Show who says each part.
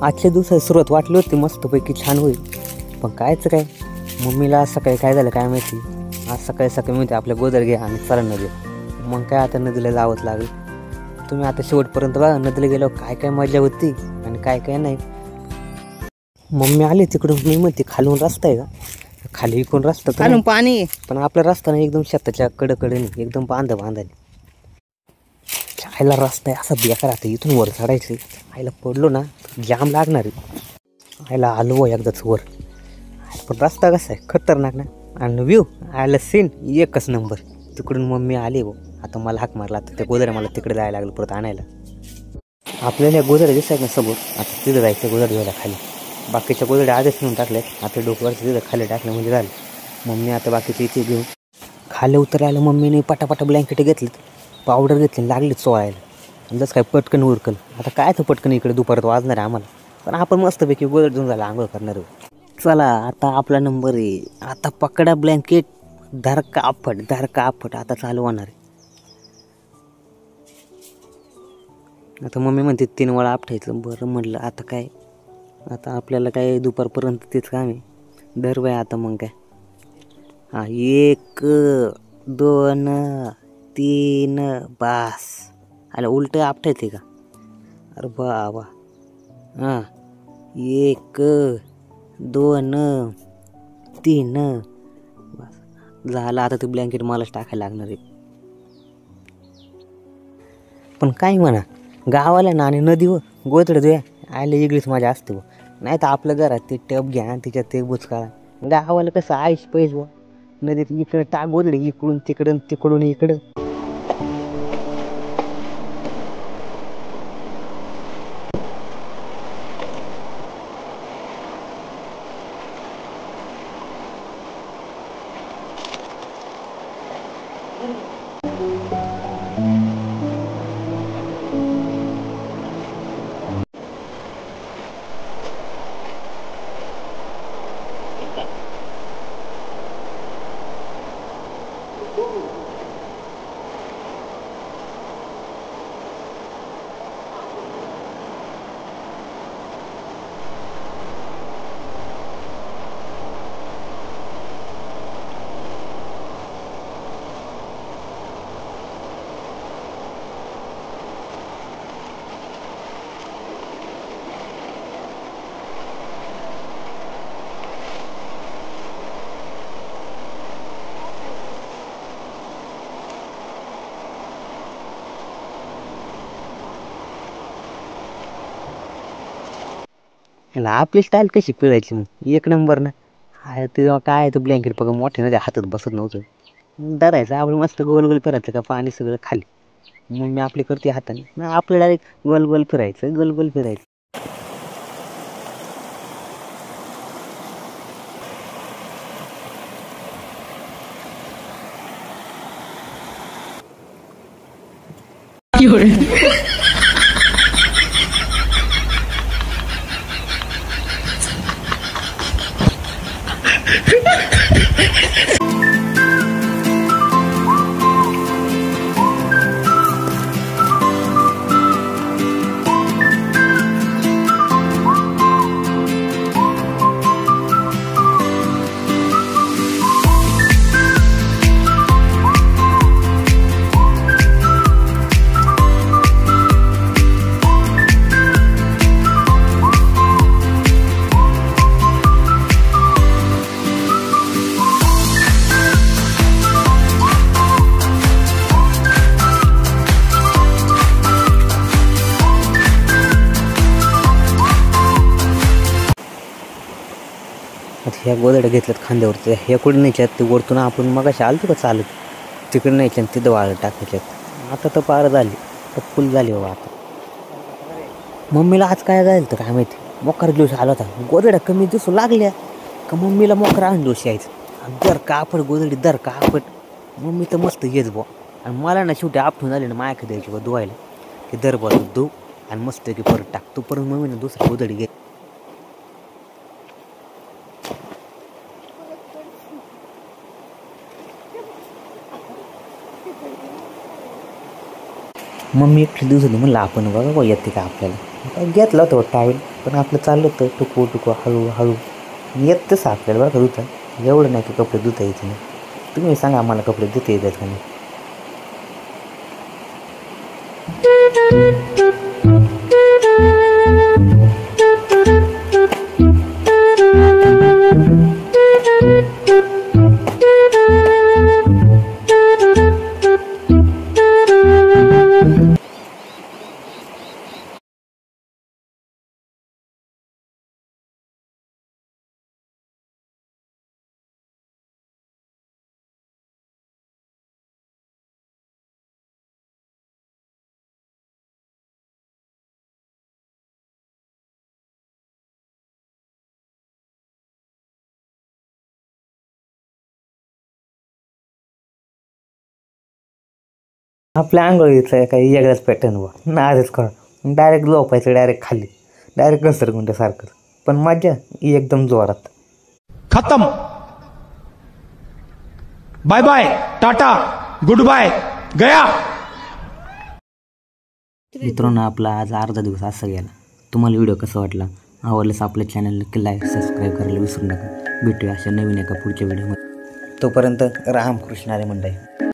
Speaker 1: आजच्या दिवसाची सुरुवात वाटली होती मस्तपैकी छान होईल, पण कायचं काय मम्मीला आज सकाळी काय झालं काय माहिती. आज सकाळी सकाळी म्हणते आपल्या गोदर घ्या आणि चला नदी. मग काय आता नदीला जावंच लागेल. तुम्ही आता शेवटपर्यंत बघा नदीला गेल्यावर काय काय मजा होती आणि काय काय नाही. मम्मी आली तिकडून, मी म्हणते खालून रस्ता आहे का, खाली इकडून रस्ता
Speaker 2: खालून पाणी आहे,
Speaker 1: पण आपला रस्ता नाही एकदम शेताच्या कडकडे एकदम बांधाने आईला रस्ता आहे असा बेकार. आता इथून वर चढायचं, आईला पडलो ना जाम लागणार आहे. आईला आलो एकदाच वर, पण रस्ता कसा आहे खतरनाक ना. आणि व्ह्यू आयला सीन एकच नंबर. तिकडून मम्मी आली हो, आता मला हाक मारला. आता त्या गोदऱ्या मला तिकडे जायला लागलं परत आणायला. आपल्याला या गोदऱ्या दिसायला ना समोर, आता तिथं जायचं गोदर घ्यायला खाली. बाकीच्या गोदड्या आधीच नेऊन टाकल्यात, आता डोक्यावरचं तिथं खाली टाकलं म्हणजे झालं. मम्मी आता बाकीचे इथे घेऊन खाली उतरायला मम्मीने पटापटा ब्लँकेट घेतलीत, पावडर घेतली, लागली चोळायला. जसं काय पटकन उरकल. आता काय तर पटकन इकडे दुपारात वाजणार आहे आम्हाला, पण आपण मस्तपैकी गोदर घेऊन झाला आंघोळ करणार आहोत. चला आता आपला नंबर आहे. आता पकडा ब्लँकेट, धर कापड आता चालू होणार आहे. आता मम्मी म्हणते 3 वेळा आपटायचं. बरं म्हटलं आता काय, आता आपल्याला काय दुपारपर्यंत तेच काम आहे. दर बाय आता मग काय. हां 1 2 3 बास. आलं उलटं आपटायचं का, अरे बाबा. हां 1 2 3 बस झालं. आता ते ब्लँकेट मलाच टाकायला लागणार आहे. पण काय म्हणा गावाला ना आणि नदीवर गोदडं द्या आयला वेगळीच मजा असते. नाही तर आपल्या घरात ते टब घ्या आणि त्याच्यात ते बुचकाळा. गावाला कसं आईश पैस व नदीत इकडं टाक गोदडे, इकडून तिकडं तिकडून इकडं. आपली स्टाईल कशी पिळायची मग एक नंबर ना. हा तेव्हा काय तर ब्लँकेट बघा मोठे ना हातात बसत नव्हतं. धरायचं आपण मस्त गोल गोल फिरायचं का पाणी सगळं खाली. मग मी आपली करते हाताने, मग आपलं डायरेक्ट गोल गोल फिरायचं गोल गोल फिरायचं. आता ह्या गोदड्या घेतल्यात खांद्यावरती, ह्या कुठे न्यायच्यात ते वरतून आपण मग अशा आलतो का चालत तिकडे न्यायच्या तिथं वाळत टाकायच्यात. आता तर पार झाली, तर फुल झाली बाबा. आता मम्मीला आज काय जायचं तर काय माहिती, मोकार दिवस आला होता. गोदड्या कमी दिसू लागल्या का मम्मीला मोकार आणून दिवशी यायचं. दर कापड गोदडी दर कापड. मम्मी तर मस्त येच बुवा. आणि मला ना शेवटी आपटून आले ना मायक द्यायची बा धुवायला, की दर बाजू धुव आणि मस्त की परत टाक. तो परत मम्मीने दुसरी गोदडी घे. मम्मी एकटी दिवस होती म्हणलं आपण बघा येते का आपल्याला, घेतला होता टावेल. पण आपलं चाललं होतं टुकू टुकू हळूहळू येत तसं आपल्याला बरं का धुता, एवढं नाही की कपडे धुता यायचे नाही. तुम्ही सांगा आम्हाला कपडे धुता येतात का नाही. आपल्या आंघोळीचं काही वेगळाच पॅटर्न बघ नाजच करा, डायरेक्ट झोपायचं, डायरेक्ट खाली, डायरेक्ट घसरगुंड्यासारखं. पण मजा एकदम जोरात.
Speaker 2: खत्म. Bye bye, tata, good bye, गया.
Speaker 1: मित्रांनो, आपला आज अर्धा दिवस असा गेला. तुम्हाला व्हिडिओ कसा वाटला, आवडल्यास आपल्या चॅनल नक्की लाईक सबस्क्राईब करायला विसरू नका. भेटूया अशा नवीन एका पुढच्या व्हिडिओमध्ये. तोपर्यंत रामकृष्ण हरी मंडळी.